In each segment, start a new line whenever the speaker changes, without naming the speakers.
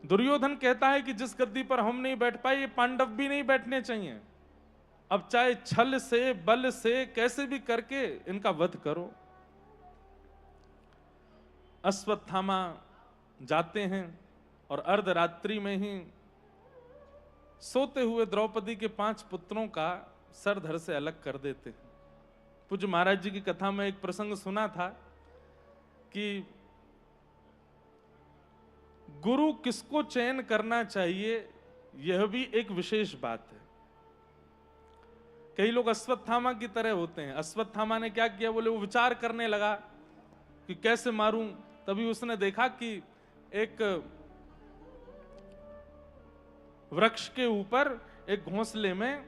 दुर्योधन कहता है कि जिस गद्दी पर हम नहीं बैठ पाए, ये पांडव भी नहीं बैठने चाहिए। अब चाहे छल से, बल से, कैसे भी करके इनका वध करो। अश्वत्थामा जाते हैं और अर्धरात्रि में ही सोते हुए द्रौपदी के 5 पुत्रों का सर धड़ से अलग कर देते हैं। पूज्य महाराज जी की कथा में एक प्रसंग सुना था कि गुरु किसको चयन करना चाहिए, यह भी एक विशेष बात है। कई लोग अश्वत्थामा की तरह होते हैं। अश्वत्थामा ने क्या किया, बोले वो विचार करने लगा कि कैसे मारूं। तभी उसने देखा कि एक वृक्ष के ऊपर एक घोंसले में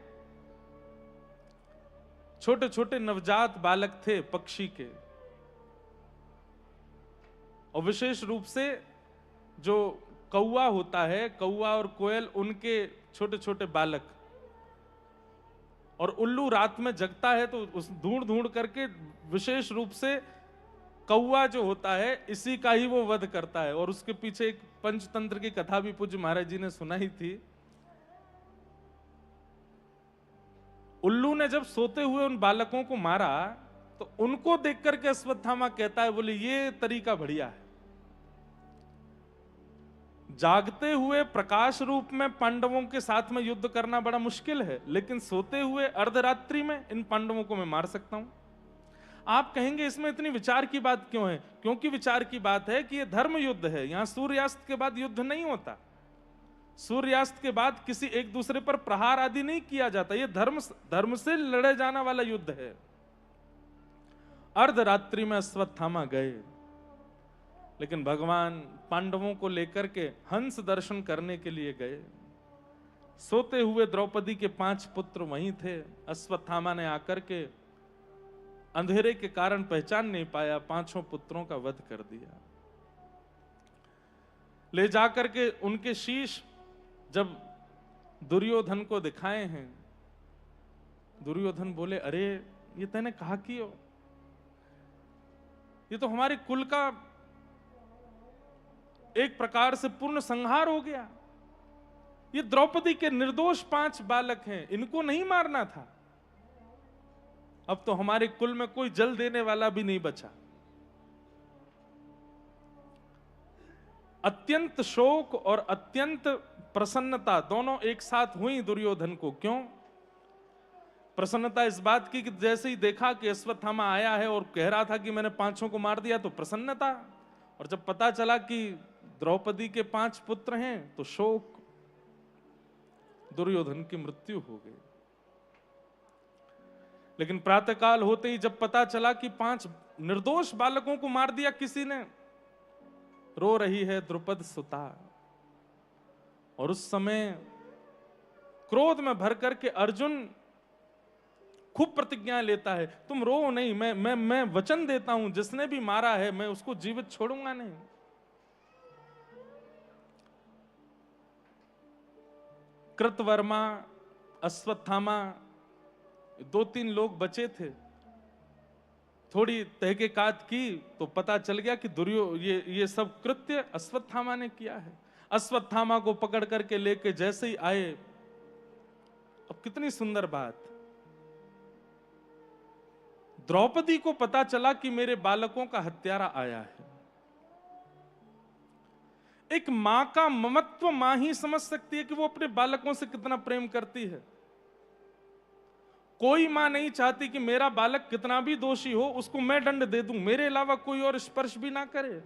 छोटे छोटे नवजात बालक थे पक्षी के, और विशेष रूप से जो कौवा होता है, कौवा और कोयल, उनके छोटे छोटे बालक। और उल्लू रात में जगता है तो उस ढूंढ ढूंढ करके विशेष रूप से कौवा जो होता है इसी का ही वो वध करता है। और उसके पीछे एक पंचतंत्र की कथा भी पूज्य महाराज जी ने सुनाई थी। उल्लू ने जब सोते हुए उन बालकों को मारा तो उनको देख करके अश्वत्थामा कहता है, बोले ये तरीका बढ़िया है। जागते हुए प्रकाश रूप में पांडवों के साथ में युद्ध करना बड़ा मुश्किल है, लेकिन सोते हुए अर्धरात्रि में इन पांडवों को मैं मार सकता हूं। आप कहेंगे इसमें इतनी विचार की बात क्यों है? क्योंकि विचार की बात है कि यह धर्म युद्ध है। यहां सूर्यास्त के बाद युद्ध नहीं होता। सूर्यास्त के बाद किसी एक दूसरे पर प्रहार आदि नहीं किया जाता। यह धर्म से लड़े जाने वाला युद्ध है। अर्धरात्रि में अश्वत्थामा गए, लेकिन भगवान पांडवों को लेकर के हंस दर्शन करने के लिए गए। सोते हुए द्रौपदी के 5 पुत्र वहीं थे। अश्वत्थामा ने आकर के अंधेरे के कारण पहचान नहीं पाया, 5 पुत्रों का वध कर दिया। ले जाकर के उनके शीश जब दुर्योधन को दिखाए हैं, दुर्योधन बोले, अरे ये तूने कहा कि ये तो हमारे कुल का एक प्रकार से पूर्ण संहार हो गया। ये द्रौपदी के निर्दोष 5 बालक हैं, इनको नहीं मारना था। अब तो हमारे कुल में कोई जल देने वाला भी नहीं बचा। अत्यंत शोक और अत्यंत प्रसन्नता दोनों एक साथ हुई दुर्योधन को। क्यों प्रसन्नता? इस बात की कि जैसे ही देखा कि अश्वत्थामा आया है और कह रहा था कि मैंने 5 को मार दिया, तो प्रसन्नता। और जब पता चला कि द्रौपदी के 5 पुत्र हैं तो शोक। दुर्योधन की मृत्यु हो गई। लेकिन प्रातःकाल होते ही जब पता चला कि 5 निर्दोष बालकों को मार दिया किसी ने, रो रही है द्रुपद सुता। और उस समय क्रोध में भर करके अर्जुन खूब प्रतिज्ञा लेता है, तुम रो नहीं, मैं वचन देता हूं, जिसने भी मारा है मैं उसको जीवित छोड़ूंगा नहीं। कृतवर्मा, अश्वत्थामा, 2-3 लोग बचे थे। थोड़ी तहकीकात की तो पता चल गया कि ये सब कृत्य अश्वत्थामा ने किया है। अश्वत्थामा को पकड़ करके लेके जैसे ही आए, अब कितनी सुंदर बात, द्रौपदी को पता चला कि मेरे बालकों का हत्यारा आया है। एक मां का ममत्व मां ही समझ सकती है कि वो अपने बालकों से कितना प्रेम करती है। कोई मां नहीं चाहती कि मेरा बालक कितना भी दोषी हो उसको मैं दंड दे दूं, मेरे अलावा कोई और स्पर्श भी ना करे।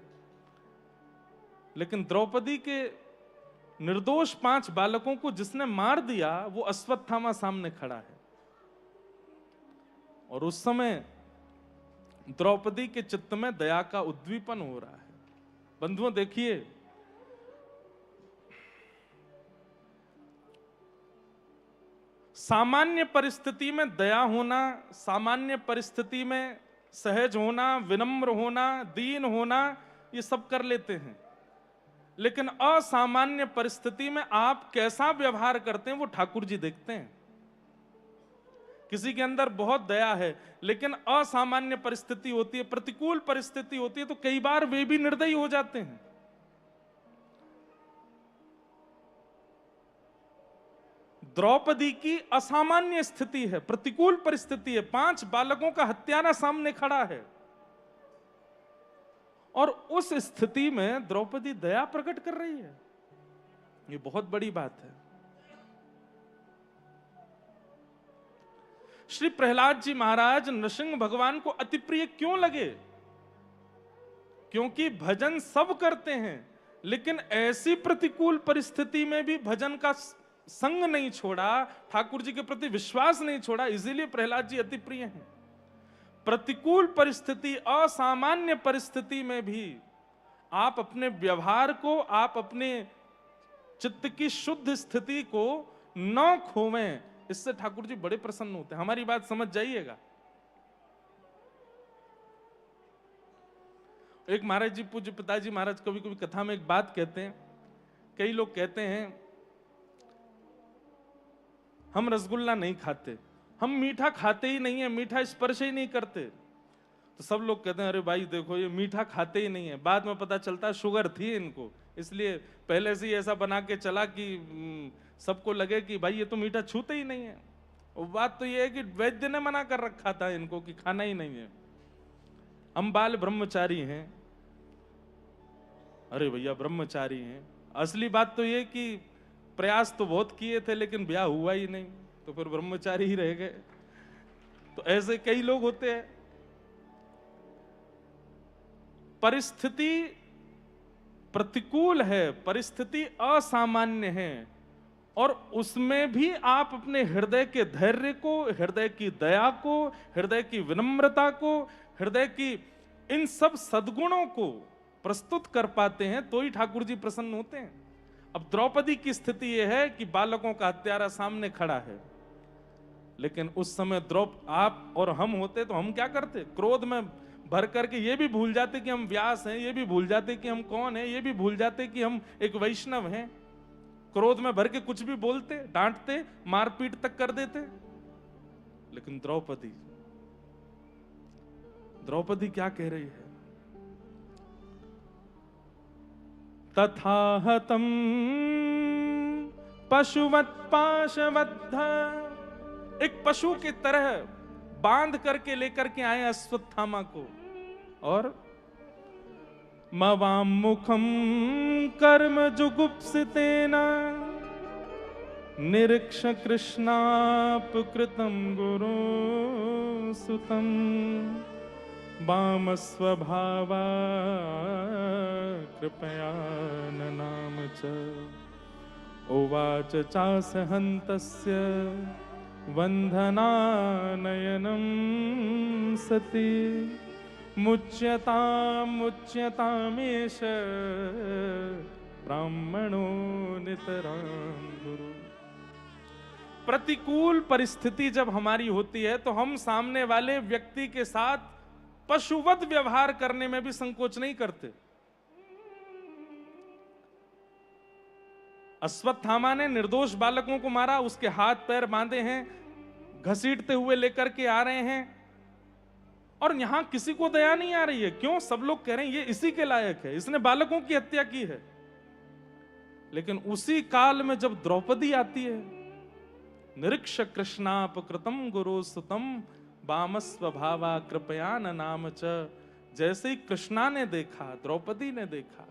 लेकिन द्रौपदी के निर्दोष 5 बालकों को जिसने मार दिया वो अश्वत्थामा सामने खड़ा है। और उस समय द्रौपदी के चित्त में दया का उद्दीपन हो रहा है। बंधुओं देखिए, सामान्य परिस्थिति में दया होना, सामान्य परिस्थिति में सहज होना, विनम्र होना, दीन होना, ये सब कर लेते हैं। लेकिन असामान्य परिस्थिति में आप कैसा व्यवहार करते हैं वो ठाकुर जी देखते हैं। किसी के अंदर बहुत दया है, लेकिन असामान्य परिस्थिति होती है, प्रतिकूल परिस्थिति होती है, तो कई बार वे भी निर्दयी हो जाते हैं। द्रौपदी की असामान्य स्थिति है, प्रतिकूल परिस्थिति है, 5 बालकों का हत्यारा सामने खड़ा है, और उस स्थिति में द्रौपदी दया प्रकट कर रही है। ये बहुत बड़ी बात है। श्री प्रहलाद जी महाराज नृसिंह भगवान को अति प्रिय क्यों लगे? क्योंकि भजन सब करते हैं, लेकिन ऐसी प्रतिकूल परिस्थिति में भी भजन का संग नहीं छोड़ा, ठाकुर जी के प्रति विश्वास नहीं छोड़ा, इसीलिए प्रहलाद जी अति प्रिय हैं। प्रतिकूल परिस्थिति, असामान्य परिस्थिति में भी आप अपने व्यवहार को, आप अपने चित्त की शुद्ध स्थिति को न खोवें, इससे ठाकुर जी बड़े प्रसन्न होते हैं। हमारी बात समझ जाइएगा। एक महाराज जी, पूज्य पिताजी महाराज कभी कभी कथा में एक बात कहते हैं। कई लोग कहते हैं हम रसगुल्ला नहीं खाते, हम मीठा खाते ही नहीं है, मीठा स्पर्श ही नहीं करते। तो सब लोग कहते हैं अरे भाई देखो ये मीठा खाते ही नहीं है। बाद में पता चलता है शुगर थी इनको, इसलिए पहले से ही ऐसा बना के चला कि सबको लगे कि भाई ये तो मीठा छूते ही नहीं है। और बात तो ये है कि वैद्य ने मना कर रखा था इनको कि खाना ही नहीं है। हम बाल ब्रह्मचारी हैं। अरे भैया ब्रह्मचारी हैं, असली बात तो ये कि प्रयास तो बहुत किए थे लेकिन ब्याह हुआ ही नहीं, तो फिर ब्रह्मचारी ही रह गए। तो ऐसे कई लोग होते हैं। परिस्थिति प्रतिकूल है, परिस्थिति असामान्य है, और उसमें भी आप अपने हृदय के धैर्य को, हृदय की दया को, हृदय की विनम्रता को, हृदय की इन सब सद्गुणों को प्रस्तुत कर पाते हैं, तो ही ठाकुर जी प्रसन्न होते हैं। अब द्रौपदी की स्थिति यह है कि बालकों का हत्यारा सामने खड़ा है, लेकिन उस समय आप और हम होते तो हम क्या करते? क्रोध में भर करके ये भी भूल जाते कि हम व्यास हैं, ये भी भूल जाते कि हम कौन हैं, ये भी भूल जाते कि हम एक वैष्णव हैं। क्रोध में भर के कुछ भी बोलते, डांटते, मारपीट तक कर देते। लेकिन द्रौपदी क्या कह रही है? तथा हतम पशुवत पाशबद्ध, एक पशु की तरह बांध करके लेकर के आए अश्वत्थामा को, और मवाम मुखम कर्म जुगुप्सितेन निरीक्ष कृष्णापकृतं गुरु सुतम वाम स्वभावा कृपया नाम च उवाच चासहन्तस्य वंदनानयनं सती मुच्यतामेष ब्राह्मणो नितरां गुरु। प्रतिकूल परिस्थिति जब हमारी होती है तो हम सामने वाले व्यक्ति के साथ पशुवत व्यवहार करने में भी संकोच नहीं करते। अश्वत्थामा ने निर्दोष बालकों को मारा, उसके हाथ पैर बांधे हैं, घसीटते हुए लेकर के आ रहे हैं, और यहां किसी को दया नहीं आ रही है। क्यों? सब लोग कह रहे हैं ये इसी के लायक है, इसने बालकों की हत्या की है। लेकिन उसी काल में जब द्रौपदी आती है, निरीक्ष कृष्णापकृतं गुरु सुतम वाम स्वभावा कृपया नाम च, जैसे ही कृष्णा ने देखा, द्रौपदी ने देखा।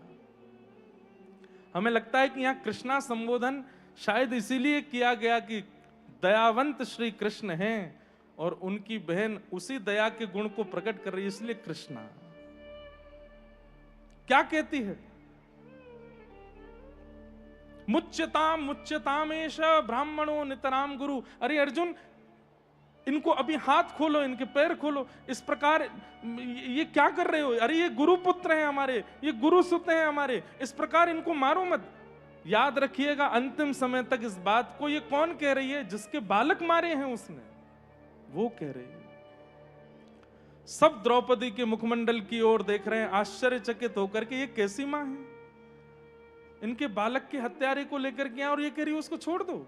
हमें लगता है कि यहां कृष्णा संबोधन शायद इसीलिए किया गया कि दयावंत श्री कृष्ण हैं और उनकी बहन उसी दया के गुण को प्रकट कर रही है, इसलिए कृष्णा। क्या कहती है? मुच्यतामेष ब्राह्मणो नितराम गुरु। अरे अर्जुन, इनको अभी हाथ खोलो, इनके पैर खोलो, इस प्रकार ये क्या कर रहे हो? अरे ये गुरु पुत्र हैं हमारे, ये गुरु सुत हैं हमारे, इस प्रकार इनको मारो मत। याद रखिएगा अंतिम समय तक इस बात को। ये कौन कह रही है? जिसके बालक मारे हैं उसने, वो कह रही है। सब द्रौपदी के मुखमंडल की ओर देख रहे हैं आश्चर्यचकित होकर के, ये कैसी मां है? इनके बालक के हत्यारे को लेकर के और ये कह रही है उसको छोड़ दो।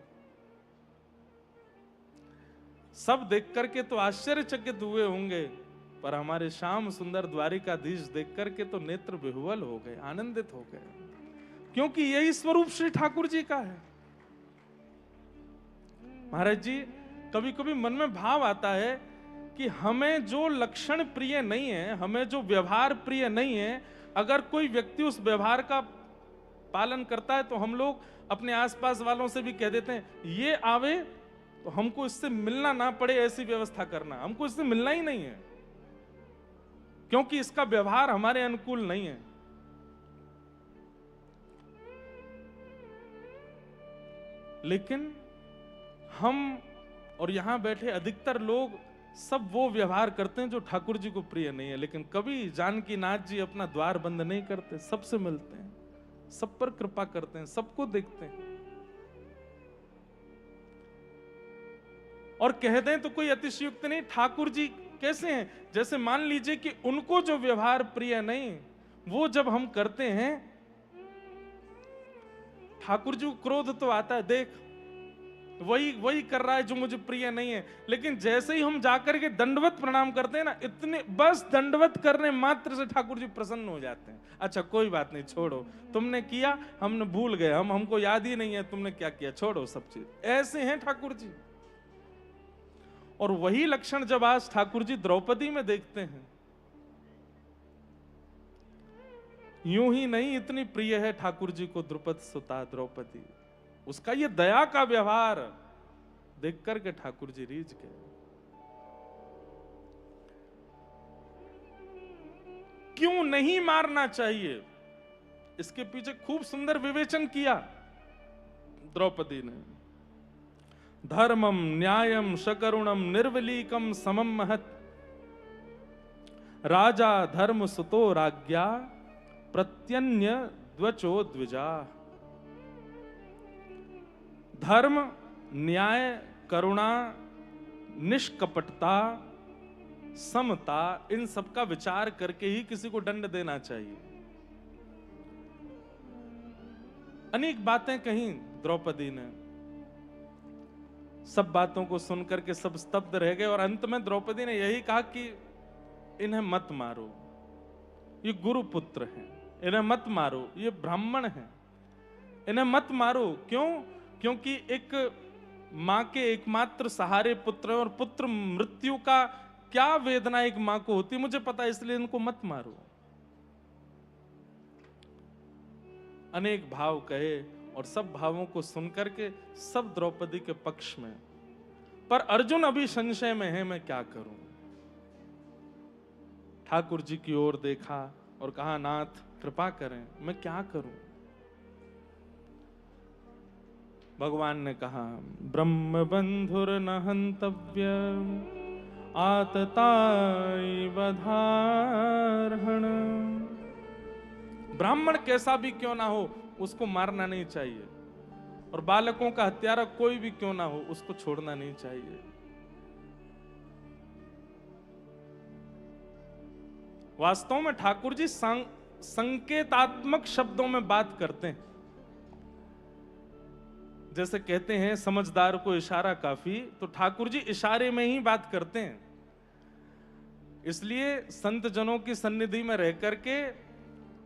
सब देख करके तो आश्चर्यचकित हुए होंगे, पर हमारे श्याम सुंदर द्वारिकाधीश देख करके तो नेत्र विह्वल हो गए, आनंदित हो गए, क्योंकि यही स्वरूप श्री ठाकुर जी का है। महाराज जी, कभी कभी मन में भाव आता है कि हमें जो लक्षण प्रिय नहीं है, हमें जो व्यवहार प्रिय नहीं है, अगर कोई व्यक्ति उस व्यवहार का पालन करता है तो हम लोग अपने आसपास वालों से भी कह देते हैं, ये आवे तो हमको इससे मिलना ना पड़े, ऐसी व्यवस्था करना, हमको इससे मिलना ही नहीं है क्योंकि इसका व्यवहार हमारे अनुकूल नहीं है। लेकिन हम और यहां बैठे अधिकतर लोग सब वो व्यवहार करते हैं जो ठाकुर जी को प्रिय नहीं है। लेकिन कभी जानकी नाथ जी अपना द्वार बंद नहीं करते, सबसे मिलते हैं, सब पर कृपा करते हैं, सबको देखते हैं। और कह दें तो कोई अतिशयोक्ति नहीं, ठाकुर जी कैसे हैं? जैसे मान लीजिए कि उनको जो व्यवहार प्रिय नहीं वो जब हम करते हैं, ठाकुर जी को क्रोध तो आता है, देख वही कर रहा है जो मुझे प्रिय नहीं है। लेकिन जैसे ही हम जाकर के दंडवत प्रणाम करते हैं ना, इतने बस दंडवत करने मात्र से ठाकुर जी प्रसन्न हो जाते हैं। अच्छा कोई बात नहीं, छोड़ो, तुमने किया, हमने भूल गए, हमको याद ही नहीं है तुमने क्या किया, छोड़ो सब चीज। ऐसे हैं ठाकुर जी। और वही लक्षण जब आज ठाकुर जी द्रौपदी में देखते हैं, यूं ही नहीं इतनी प्रिय है ठाकुर जी को द्रुपद सुता द्रौपदी, उसका ये दया का व्यवहार देख करके ठाकुर जी रीझ गए। क्यों नहीं मारना चाहिए, इसके पीछे खूब सुंदर विवेचन किया द्रौपदी ने। धर्मम न्यायम शकरुणम निर्वलीकम समम महत, राजा धर्म सुतो राज्ञा प्रत्यन्य द्वचो द्विजा। धर्म, न्याय, करुणा, निष्कपटता, समता, इन सब का विचार करके ही किसी को दंड देना चाहिए। अनेक बातें कही द्रौपदी ने, सब बातों को सुनकर के सब स्तब्ध रह गए और अंत में द्रौपदी ने यही कहा कि इन्हें मत मारो, ये गुरुपुत्र हैं, इन्हें मत मारो, ये ब्राह्मण हैं, इन्हें मत मारो। क्यों? क्योंकि एक मां के एकमात्र सहारे पुत्र है और पुत्र मृत्यु का क्या वेदना एक मां को होती मुझे पता है, इसलिए इनको मत मारो। अनेक भाव कहे और सब भावों को सुनकर के सब द्रौपदी के पक्ष में, पर अर्जुन अभी संशय में है, मैं क्या करूं। ठाकुर जी की ओर देखा और कहा, नाथ कृपा करें, मैं क्या करूं। भगवान ने कहा, ब्रह्म बंधुर न हंतव्य आतताई बधारहण। ब्राह्मण कैसा भी क्यों ना हो उसको मारना नहीं चाहिए, और बालकों का हत्यारा कोई भी क्यों ना हो उसको छोड़ना नहीं चाहिए। वास्तव में ठाकुर जी संकेतात्मक शब्दों में बात करते हैं। जैसे कहते हैं समझदार को इशारा काफी, तो ठाकुर जी इशारे में ही बात करते हैं। इसलिए संत जनों की सन्निधि में रह करके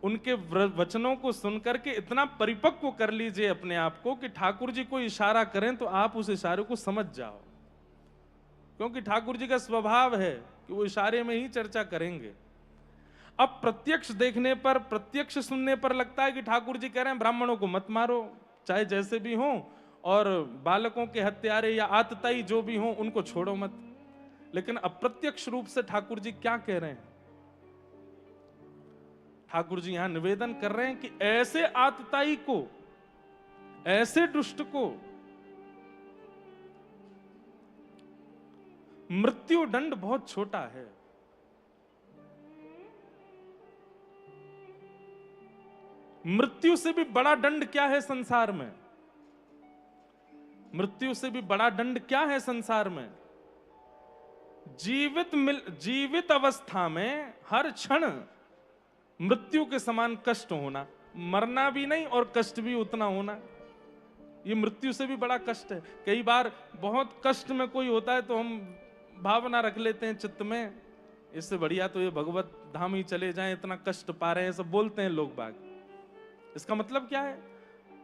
उनके वचनों को सुनकर के इतना परिपक्व कर लीजिए अपने आप को कि ठाकुर जी को इशारा करें तो आप उस इशारे को समझ जाओ, क्योंकि ठाकुर जी का स्वभाव है कि वो इशारे में ही चर्चा करेंगे। अब प्रत्यक्ष देखने पर, प्रत्यक्ष सुनने पर लगता है कि ठाकुर जी कह रहे हैं ब्राह्मणों को मत मारो, चाहे जैसे भी हो, और बालकों के हत्यारे या आतताई जो भी हो उनको छोड़ो मत। लेकिन अप्रत्यक्ष रूप से ठाकुर जी क्या कह रहे हैं? ठाकुर जी यहां निवेदन कर रहे हैं कि ऐसे आतताई को, ऐसे दुष्ट को मृत्यु दंड बहुत छोटा है। मृत्यु से भी बड़ा दंड क्या है संसार में? मृत्यु से भी बड़ा दंड क्या है संसार में? जीवित अवस्था में हर क्षण मृत्यु के समान कष्ट होना, मरना भी नहीं और कष्ट भी उतना होना, ये मृत्यु से भी बड़ा कष्ट है। कई बार बहुत कष्ट में कोई होता है तो हम भावना रख लेते हैं चित्त में, इससे बढ़िया तो ये भगवत धाम ही चले जाएं, इतना कष्ट पा रहे हैं, सब बोलते हैं लोग बाग। इसका मतलब क्या है?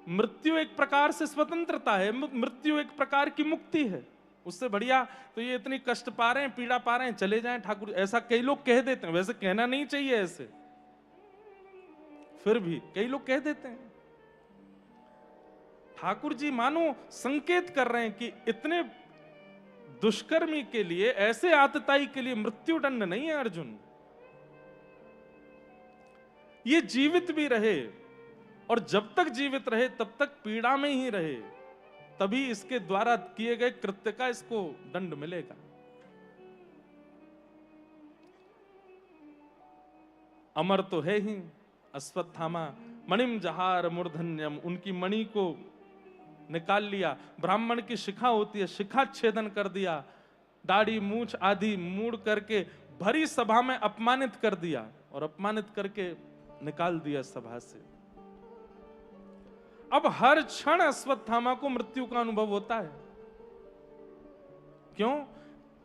मृत्यु एक प्रकार से स्वतंत्रता है, मृत्यु एक प्रकार की मुक्ति है। उससे बढ़िया तो ये इतनी कष्ट पा रहे हैं, पीड़ा पा रहे हैं, चले जाएं ठाकुर। ऐसा कई लोग कह देते हैं, वैसे कहना नहीं चाहिए ऐसे, फिर भी कई लोग कह देते हैं। ठाकुर जी मानो संकेत कर रहे हैं कि इतने दुष्कर्मी के लिए, ऐसे आतताई के लिए मृत्यु दंड नहीं है अर्जुन। ये जीवित भी रहे, और जब तक जीवित रहे तब तक पीड़ा में ही रहे, तभी इसके द्वारा किए गए कृत्य का इसको दंड मिलेगा। अमर तो है ही अश्वत्थामा, मणिम जहार मूर्धन्यम, उनकी मणि को निकाल लिया। ब्राह्मण की शिखा होती है, शिखा छेदन कर दिया, दाढ़ी मूछ आदि मूड़ करके भरी सभा में अपमानित कर दिया, और अपमानित करके निकाल दिया सभा से। अब हर क्षण अश्वत्थामा को मृत्यु का अनुभव होता है। क्यों?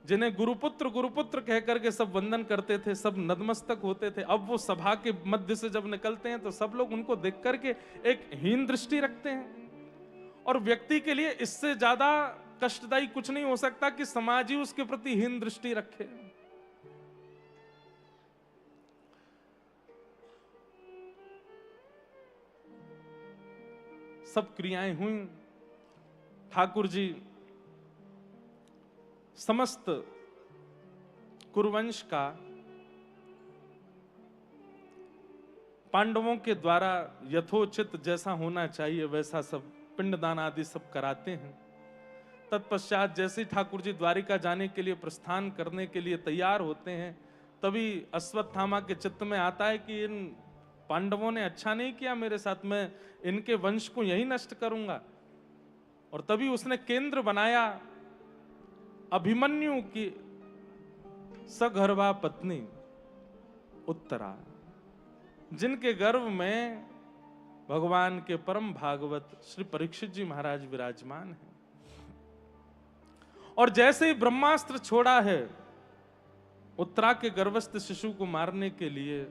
जिन्हें गुरुपुत्र गुरुपुत्र कह करके सब वंदन करते थे, सब नतमस्तक होते थे, अब वो सभा के मध्य से जब निकलते हैं तो सब लोग उनको देख करके एक हीन दृष्टि रखते हैं। और व्यक्ति के लिए इससे ज्यादा कष्टदायी कुछ नहीं हो सकता कि समाज ही उसके प्रति हीन दृष्टि रखे। सब क्रियाएं हुई, ठाकुर जी समस्त कुरुवंश का पांडवों के द्वारा यथोचित जैसा होना चाहिए वैसा सब पिंडदान आदि सब कराते हैं। तत्पश्चात जैसे ठाकुर जी द्वारिका जाने के लिए प्रस्थान करने के लिए तैयार होते हैं, तभी अश्वत्थामा के चित्त में आता है कि इन पांडवों ने अच्छा नहीं किया मेरे साथ, मैं इनके वंश को यही नष्ट करूंगा। और तभी उसने केंद्र बनाया अभिमन्यु की सगर्भा पत्नी उत्तरा, जिनके गर्भ में भगवान के परम भागवत श्री परीक्षित जी महाराज विराजमान हैं। और जैसे ही ब्रह्मास्त्र छोड़ा है उत्तरा के गर्भस्थ शिशु को मारने के लिए,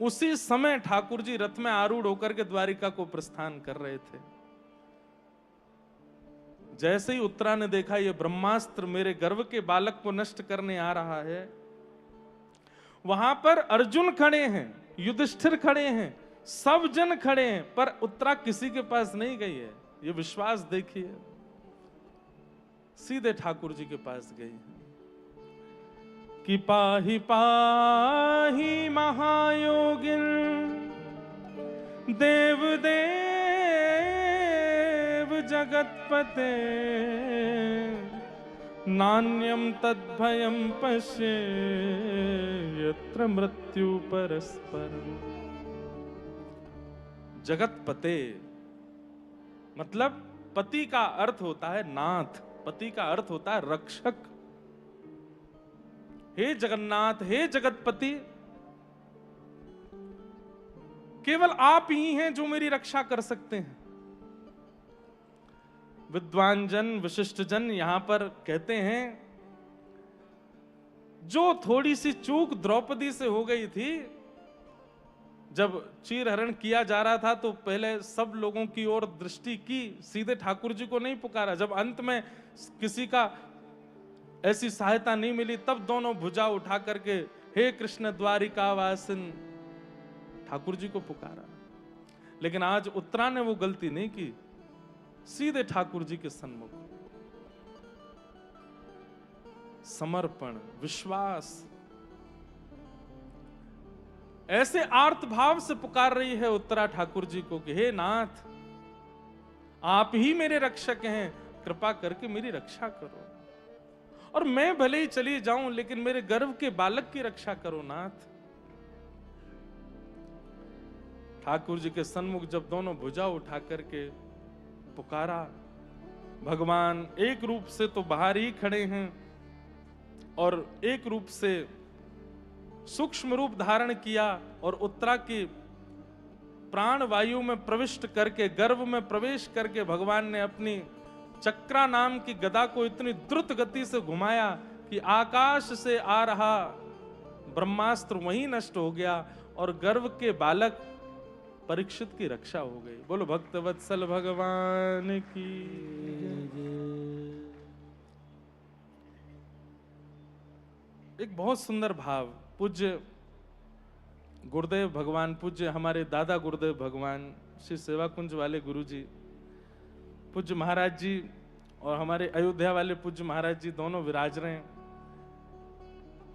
उसी समय ठाकुर जी रथ में आरूढ़ होकर के द्वारिका को प्रस्थान कर रहे थे। जैसे ही उत्तरा ने देखा ये ब्रह्मास्त्र मेरे गर्भ के बालक को नष्ट करने आ रहा है, वहां पर अर्जुन खड़े हैं, युधिष्ठिर खड़े हैं, सब जन खड़े हैं, पर उत्तरा किसी के पास नहीं गई है। ये विश्वास देखिए, सीधे ठाकुर जी के पास गई है कि पाहि पाहि महायोगिन देव देव जगतपते नान्यम तद्भयम पश्ये यत्र मृत्यु परस्परम। जगतपते मतलब पति का अर्थ होता है नाथ, पति का अर्थ होता है रक्षक। हे जगन्नाथ, हे जगतपति, केवल आप ही हैं जो मेरी रक्षा कर सकते हैं। विद्वान जन, विशिष्ट जन यहां पर कहते हैं, जो थोड़ी सी चूक द्रौपदी से हो गई थी, जब चीरहरण किया जा रहा था तो पहले सब लोगों की ओर दृष्टि की, सीधे ठाकुर जी को नहीं पुकारा। जब अंत में किसी का ऐसी सहायता नहीं मिली, तब दोनों भुजा उठा करके हे कृष्ण द्वारिका वासिन ठाकुर जी को पुकारा। लेकिन आज उत्तरा ने वो गलती नहीं की, सीधे ठाकुर जी के सन्मुख समर्पण, विश्वास, ऐसे आर्त भाव से पुकार रही है उत्तरा ठाकुर जी को कि हे नाथ, आप ही मेरे रक्षक हैं, कृपा करके मेरी रक्षा करो। और मैं भले ही चली जाऊं, लेकिन मेरे गर्भ के बालक की रक्षा करो नाथ। ठाकुर जी के सन्मुख जब दोनों भुजा उठा करके पुकारा, भगवान एक रूप से तो बाहर ही खड़े हैं और एक रूप से सूक्ष्म रूप धारण किया, और उत्तरा की प्राण वायु में प्रविष्ट करके, गर्भ में प्रवेश करके भगवान ने अपनी चक्रा नाम की गदा को इतनी द्रुत गति से घुमाया कि आकाश से आ रहा ब्रह्मास्त्र वहीं नष्ट हो गया, और गर्भ के बालक परीक्षित की रक्षा हो गई। बोलो भक्त वत्सल भगवान की। एक बहुत सुंदर भाव पूज्य गुरुदेव भगवान, पूज्य हमारे दादा गुरुदेव भगवान श्री सेवा कुंज वाले गुरु जी, पूज्य महाराज जी और हमारे अयोध्या वाले पूज्य महाराज जी दोनों विराज रहे हैं।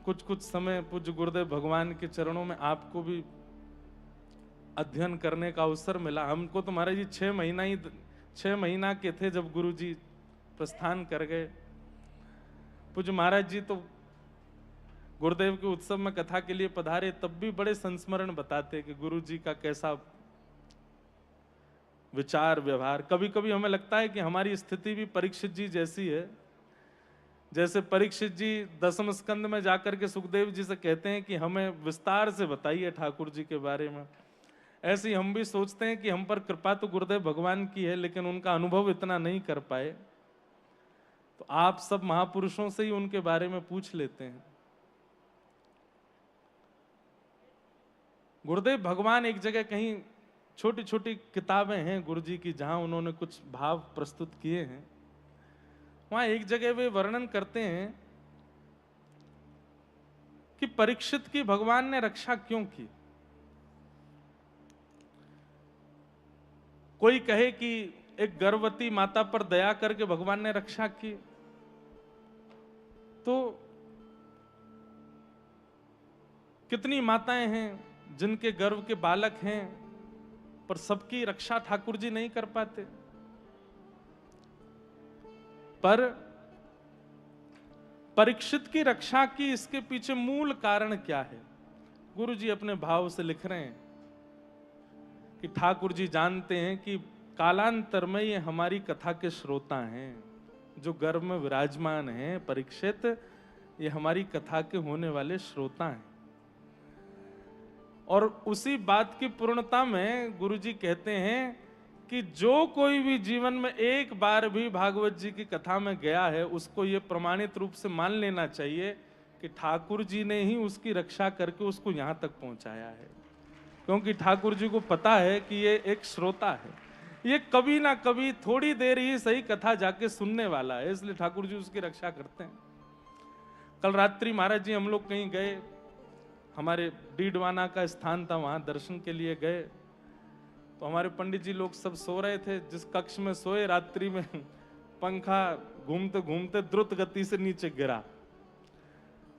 कुछ कुछ समय पूज्य गुरुदेव भगवान के चरणों में आपको भी अध्ययन करने का अवसर मिला। हमको तो महाराज जी 6 महीना के थे जब गुरु जी प्रस्थान कर गए। पूज्य महाराज जी तो गुरुदेव के उत्सव में कथा के लिए पधारे, तब भी बड़े संस्मरण बताते कि गुरु जी का कैसा विचार व्यवहार। कभी कभी हमें लगता है कि हमारी स्थिति भी परीक्षित जी जैसी है। जैसे परीक्षित जी 10वें स्कंद में जाकर के सुखदेव जी से कहते हैं कि हमें विस्तार से बताइए ठाकुर जी के बारे में, ऐसे ही हम भी सोचते हैं कि हम पर कृपा तो गुरुदेव भगवान की है, लेकिन उनका अनुभव इतना नहीं कर पाए। तो आप सब महापुरुषों से ही उनके बारे में पूछ लेते हैं। गुरुदेव भगवान एक जगह कहीं छोटी छोटी किताबें हैं गुरु जी की, जहां उन्होंने कुछ भाव प्रस्तुत किए हैं। वहां एक जगह वे वर्णन करते हैं कि परीक्षित की भगवान ने रक्षा क्यों की। कोई कहे कि एक गर्भवती माता पर दया करके भगवान ने रक्षा की, तो कितनी माताएं हैं जिनके गर्भ के बालक हैं, पर सबकी रक्षा ठाकुर जी नहीं कर पाते। पर परीक्षित की रक्षा की इसके पीछे मूल कारण क्या है? गुरु जी अपने भाव से लिख रहे हैं कि ठाकुर जी जानते हैं कि कालांतर में ये हमारी कथा के श्रोता हैं, जो गर्भ में विराजमान हैं परीक्षित, ये हमारी कथा के होने वाले श्रोता हैं। और उसी बात की पूर्णता में गुरु जी कहते हैं कि जो कोई भी जीवन में एक बार भी भागवत जी की कथा में गया है, उसको ये प्रमाणित रूप से मान लेना चाहिए कि ठाकुर जी ने ही उसकी रक्षा करके उसको यहां तक पहुंचाया है। क्योंकि ठाकुर जी को पता है कि ये एक श्रोता है, ये कभी ना कभी थोड़ी देर ही सही कथा जाके सुनने वाला है, इसलिए ठाकुर जी उसकी रक्षा करते हैं। कल रात्रि महाराज जी हम लोग कहीं गए, हमारे डीडवाना का स्थान था, वहां दर्शन के लिए गए। तो हमारे पंडित जी लोग सब सो रहे थे। जिस कक्ष में सोए, रात्रि में पंखा घूमते घूमते द्रुत गति से नीचे गिरा,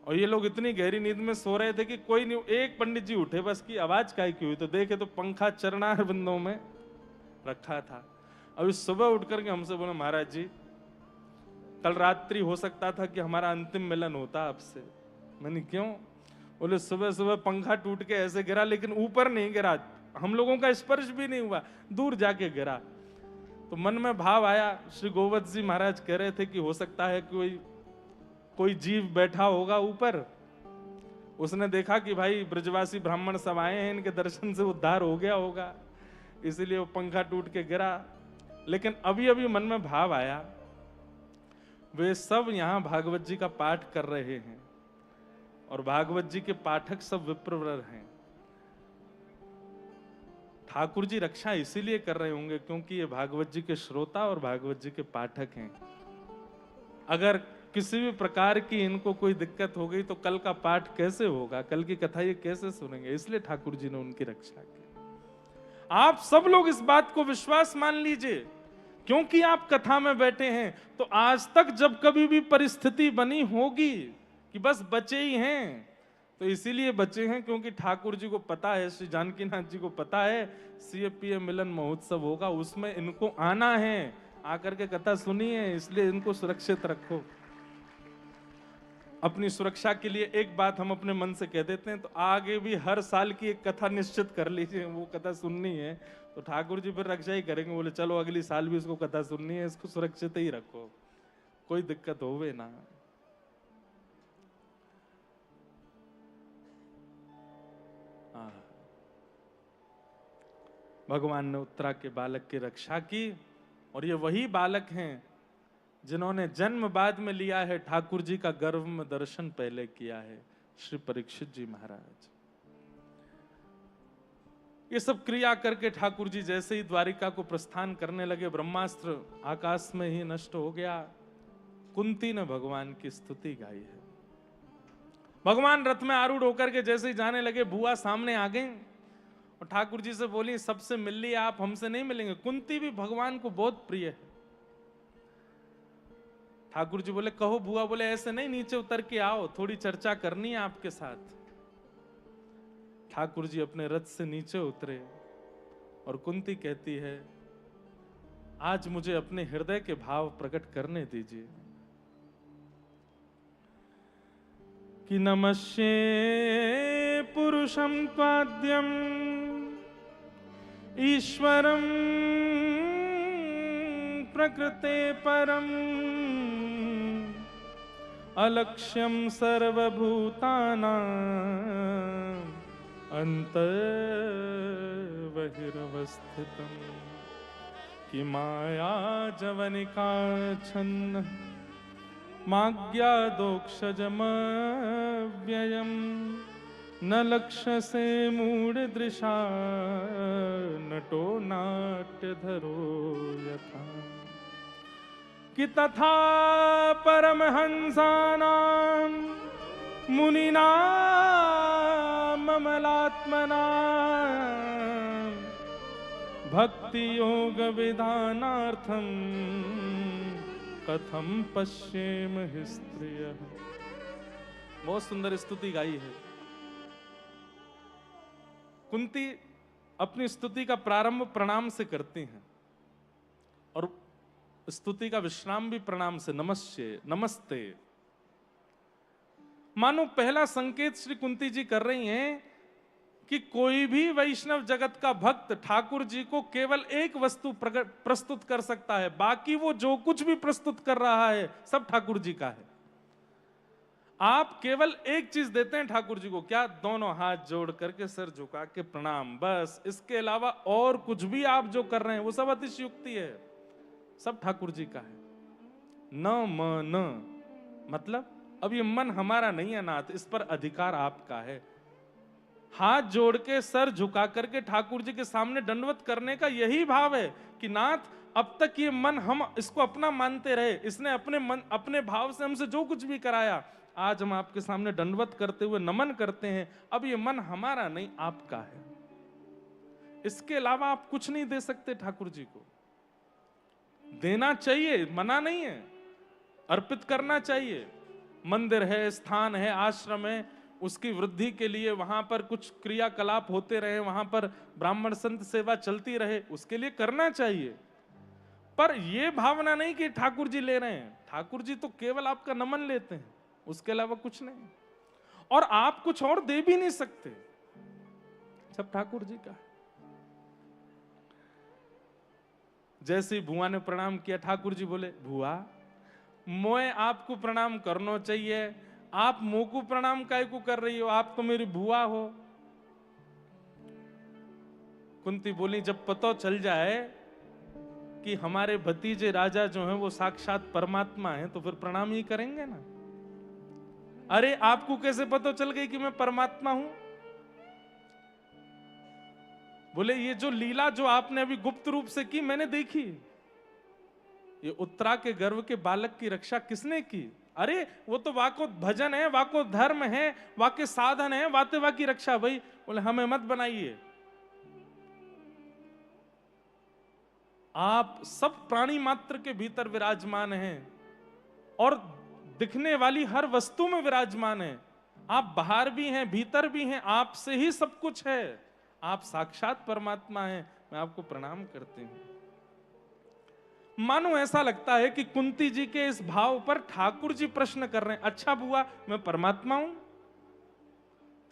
और ये लोग इतनी गहरी नींद में सो रहे थे कि कोई नहीं, एक पंडित जी उठे, बस की आवाज काय की हुई, तो देखे तो पंखा चरणार बिंदों में रखा था। अभी सुबह उठ करके हमसे बोले, महाराज जी कल रात्रि हो सकता था कि हमारा अंतिम मिलन होता आपसे। मैंने क्यों? बोले सुबह सुबह पंखा टूट के ऐसे गिरा, लेकिन ऊपर नहीं गिरा, हम लोगों का स्पर्श भी नहीं हुआ, दूर जाके गिरा। तो मन में भाव आया, श्री गोवत जी महाराज कह रहे थे कि हो सकता है कोई जीव बैठा होगा ऊपर, उसने देखा कि भाई ब्रजवासी ब्राह्मण सब आए हैं, इनके दर्शन से उद्धार हो गया होगा, इसीलिए वो पंखा टूट के गिरा। लेकिन अभी अभी मन में भाव आया, वे सब यहां भागवत जी का पाठ कर रहे हैं, और भागवत जी के पाठक सब विप्रवर हैं। ठाकुर जी रक्षा इसीलिए कर रहे होंगे क्योंकि ये भागवत जी के श्रोता और भागवत जी के पाठक हैं। अगर किसी भी प्रकार की इनको कोई दिक्कत हो गई तो कल का पाठ कैसे होगा, कल की कथा ये कैसे सुनेंगे? इसलिए ठाकुर जी ने उनकी रक्षा की। आप सब लोग इस बात को विश्वास मान लीजिए, क्योंकि आप कथा में बैठे हैं, तो आज तक जब कभी भी परिस्थिति बनी होगी कि बस बचे ही हैं, तो इसीलिए बचे हैं क्योंकि ठाकुर जी को पता है, श्री जानकीनाथ जी को पता है सीएपीए मिलन महोत्सव होगा, उसमें इनको आना है, आकर के कथा सुनिए, इसलिए इनको सुरक्षित रखो। अपनी सुरक्षा के लिए एक बात हम अपने मन से कह देते हैं, तो आगे भी हर साल की एक कथा निश्चित कर लीजिए, वो कथा सुननी है तो ठाकुर जी फिर रक्षा ही करेंगे। बोले चलो अगली साल भी इसको कथा सुननी है, इसको सुरक्षित ही रखो, कोई दिक्कत होवे ना। भगवान ने उत्तरा के बालक की रक्षा की, और ये वही बालक हैं जिन्होंने जन्म बाद में लिया है, ठाकुर जी का गर्भ में दर्शन पहले किया है, श्री परीक्षित जी महाराज। ये सब क्रिया करके ठाकुर जी जैसे ही द्वारिका को प्रस्थान करने लगे, ब्रह्मास्त्र आकाश में ही नष्ट हो गया। कुंती ने भगवान की स्तुति गाई है। भगवान रथ में आरूढ़ होकर के जैसे ही जाने लगे, बुआ सामने आ गई और ठाकुर जी से बोली, सबसे मिल लिया, आप हमसे नहीं मिलेंगे। कुंती भी भगवान को बहुत प्रिय है। ठाकुर जी बोले, कहो बुआ। बोले, ऐसे नहीं, नीचे उतर के आओ, थोड़ी चर्चा करनी है आपके साथ। ठाकुर जी अपने रथ से नीचे उतरे और कुंती कहती है, आज मुझे अपने हृदय के भाव प्रकट करने दीजिए कि नमस्ये पुरुषं त्वाद्यं ईश्वरं प्रकृते परम अलक्ष्यं सर्वभूतानां अंतर्बहिरवस्थितं कि माया जवनिका छन्न माज्ञादोक्षजमव्ययम् न लक्ष्यसे मूढदृशा नटो नाट्यधरो यथा कि तथा परमहंसानां मुनीनां ममलात्मनां भक्ति योग विधानार्थं कथम पश्येम हि स्त्रियः। बहुत सुंदर स्तुति गाई है। कुंती अपनी स्तुति का प्रारंभ प्रणाम से करती हैं और स्तुति का विश्राम भी प्रणाम से, नमस्ये, नमस्ते। मानो पहला संकेत श्री कुंती जी कर रही हैं कि कोई भी वैष्णव जगत का भक्त ठाकुर जी को केवल एक वस्तु प्रस्तुत कर सकता है, बाकी वो जो कुछ भी प्रस्तुत कर रहा है सब ठाकुर जी का है। आप केवल एक चीज देते हैं ठाकुर जी को, क्या? दोनों हाथ जोड़ करके सिर झुका के प्रणाम, बस। इसके अलावा और कुछ भी आप जो कर रहे हैं वो सब अतिशयोक्ति है, सब ठाकुर जी का है। न मन मतलब अब ये मन हमारा नहीं है नाथ, इस पर अधिकार आपका है। हाथ जोड़ के सर झुका करके ठाकुर जी के सामने दंडवत करने का यही भाव है कि नाथ अब तक ये मन हम इसको अपना मानते रहे, इसने अपने मन अपने भाव से हमसे जो कुछ भी कराया, आज हम आपके सामने दंडवत करते हुए नमन करते हैं। अब ये मन हमारा नहीं, आपका है। इसके अलावा आप कुछ नहीं दे सकते ठाकुर जी को। देना चाहिए, मना नहीं है, अर्पित करना चाहिए। मंदिर है, स्थान है, आश्रम है, उसकी वृद्धि के लिए वहां पर कुछ क्रियाकलाप होते रहे, वहां पर ब्राह्मण संत सेवा चलती रहे, उसके लिए करना चाहिए। पर यह भावना नहीं कि ठाकुर जी ले रहे हैं। ठाकुर जी तो केवल आपका नमन लेते हैं, उसके अलावा कुछ नहीं। और आप कुछ और दे भी नहीं सकते, सब ठाकुर जी का। जैसे बुआ ने प्रणाम किया, ठाकुर जी बोले, बुआ मोए आपको प्रणाम करना चाहिए, आप मोको प्रणाम काय को कर रही हो, आप तो मेरी बुआ हो। कुंती बोली, जब पता चल जाए कि हमारे भतीजे राजा जो हैं वो साक्षात परमात्मा हैं तो फिर प्रणाम ही करेंगे ना। अरे आपको कैसे पता चल गई कि मैं परमात्मा हूं? बोले, ये जो लीला जो आपने अभी गुप्त रूप से की मैंने देखी। ये उत्तरा के गर्भ के बालक की रक्षा किसने की? अरे वो तो वाको भजन है, वाको धर्म है, वाके साधन है, वाते वाकी रक्षा। भाई बोले, हमें मत बनाइए। आप सब प्राणी मात्र के भीतर विराजमान हैं और दिखने वाली हर वस्तु में विराजमान हैं। आप बाहर भी हैं, भीतर भी हैं, आपसे ही सब कुछ है। आप साक्षात परमात्मा हैं। मैं आपको प्रणाम करती हूं। मानो ऐसा लगता है कि कुंती जी के इस भाव पर ठाकुर जी प्रश्न कर रहे हैं, अच्छा बुआ मैं परमात्मा हूं?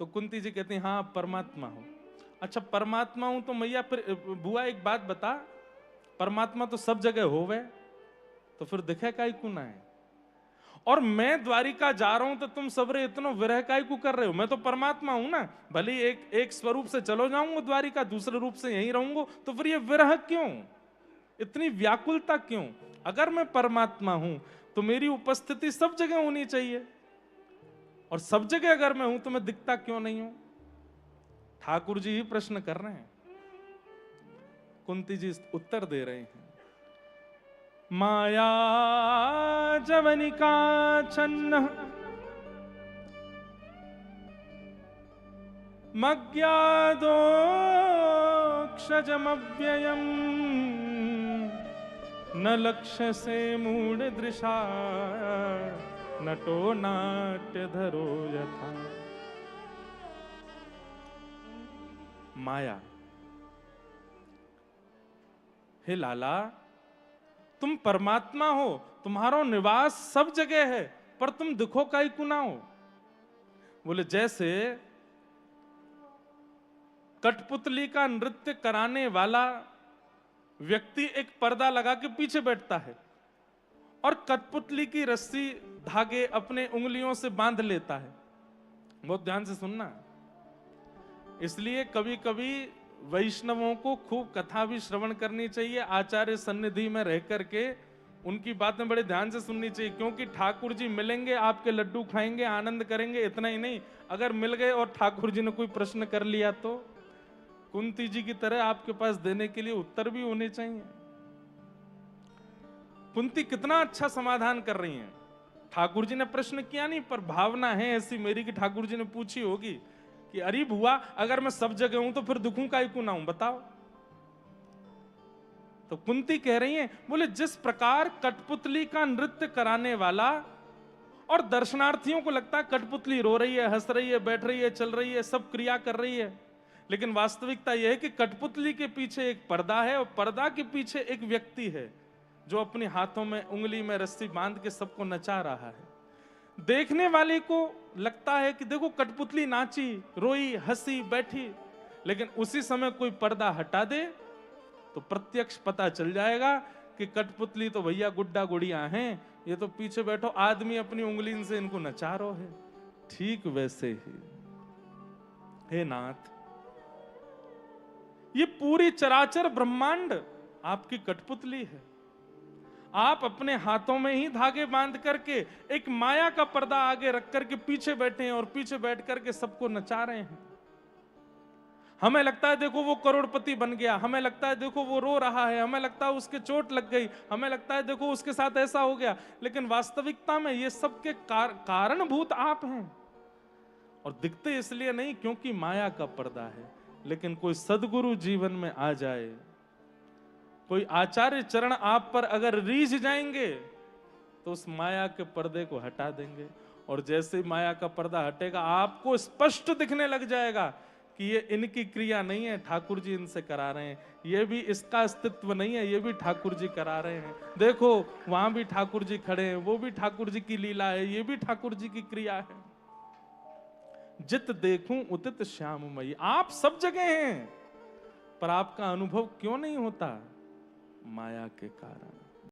तो कुंती जी कहती हैं, हाँ परमात्मा हूं। अच्छा परमात्मा हूं तो मैया फिर बुआ एक बात बता, परमात्मा तो सब जगह होवे, तो फिर दिखे काई को ना है? और मैं द्वारिका जा रहा हूं तो तुम सबरे इतना विरह काई को कर रहे हो? मैं तो परमात्मा हूं ना, भले एक स्वरूप से चलो जाऊंगा द्वारिका, दूसरे रूप से यहीं रहूंगा, तो फिर ये विरह क्यों, इतनी व्याकुलता क्यों? अगर मैं परमात्मा हूं तो मेरी उपस्थिति सब जगह होनी चाहिए, और सब जगह अगर मैं हूं तो मैं दिखता क्यों नहीं हूं? ठाकुर जी ही प्रश्न कर रहे हैं। कुंती जी उत्तर दे रहे हैं, माया जवनिका छन्न मज्ञादोक्षजमव्ययम् न लक्ष्य से मूढ़ दृशा नटो नाट्य धरो यथा। माया, हे लाला, तुम परमात्मा हो, तुम्हारा निवास सब जगह है, पर तुम दिखो काई को ना हो। बोले जैसे कठपुतली का नृत्य कराने वाला व्यक्ति एक पर्दा लगा के पीछे बैठता है और कठपुतली की रस्सी धागे अपने उंगलियों से बांध लेता है। बहुत ध्यान से सुनना। इसलिए कभी कभी वैष्णवों को खूब कथा भी श्रवण करनी चाहिए, आचार्य सन्निधि में रह करके उनकी बातें बड़े ध्यान से सुननी चाहिए, क्योंकि ठाकुर जी मिलेंगे, आपके लड्डू खाएंगे, आनंद करेंगे। इतना ही नहीं, अगर मिल गए और ठाकुर जी ने कोई प्रश्न कर लिया तो कुंती जी की तरह आपके पास देने के लिए उत्तर भी होने चाहिए। कुंती कितना अच्छा समाधान कर रही हैं। ठाकुर जी ने प्रश्न किया नहीं, पर भावना है ऐसी मेरी कि ठाकुर जी ने पूछी होगी कि अरे बुआ, अगर मैं सब जगह हूं तो फिर दुखूं काहे को ना हूं, बताओ। तो कुंती कह रही हैं, बोले जिस प्रकार कठपुतली का नृत्य कराने वाला और दर्शनार्थियों को लगता है कठपुतली रो रही है, हंस रही है, बैठ रही है, चल रही है, सब क्रिया कर रही है, लेकिन वास्तविकता यह है कि कठपुतली के पीछे एक पर्दा है और पर्दा के पीछे एक व्यक्ति है जो अपने हाथों में उंगली में रस्सी बांध के सबको नचा रहा है। देखने वाले को लगता है कि देखो कठपुतली नाची, रोई, हंसी, बैठी, लेकिन उसी समय कोई पर्दा हटा दे तो प्रत्यक्ष पता चल जाएगा कि कठपुतली तो भैया गुड्डा गुड़िया हैं, ये तो पीछे बैठो आदमी अपनी उंगली से इनको नचा रहा है। ठीक वैसे ही हे नाथ, ये पूरी चराचर ब्रह्मांड आपकी कठपुतली है। आप अपने हाथों में ही धागे बांध करके एक माया का पर्दा आगे रख करके पीछे बैठे हैं और पीछे बैठ करके सबको नचा रहे हैं। हमें लगता है देखो वो करोड़पति बन गया, हमें लगता है देखो वो रो रहा है, हमें लगता है उसके चोट लग गई, हमें लगता है देखो उसके साथ ऐसा हो गया, लेकिन वास्तविकता में ये सब के कारणभूत आप हैं। और दिखते इसलिए नहीं क्योंकि माया का पर्दा है। लेकिन कोई सदगुरु जीवन में आ जाए, कोई आचार्य चरण आप पर अगर रीझ जाएंगे तो उस माया के पर्दे को हटा देंगे, और जैसे माया का पर्दा हटेगा आपको स्पष्ट दिखने लग जाएगा कि ये इनकी क्रिया नहीं है, ठाकुर जी इनसे करा रहे हैं, ये भी इसका अस्तित्व नहीं है, ये भी ठाकुर जी करा रहे हैं। देखो वहां भी ठाकुर जी खड़े हैं, वो भी ठाकुर जी की लीला है, ये भी ठाकुर जी की क्रिया है। जित देखूं उतित श्याममयी, आप सब जगह हैं, पर आपका अनुभव क्यों नहीं होता? माया के कारण।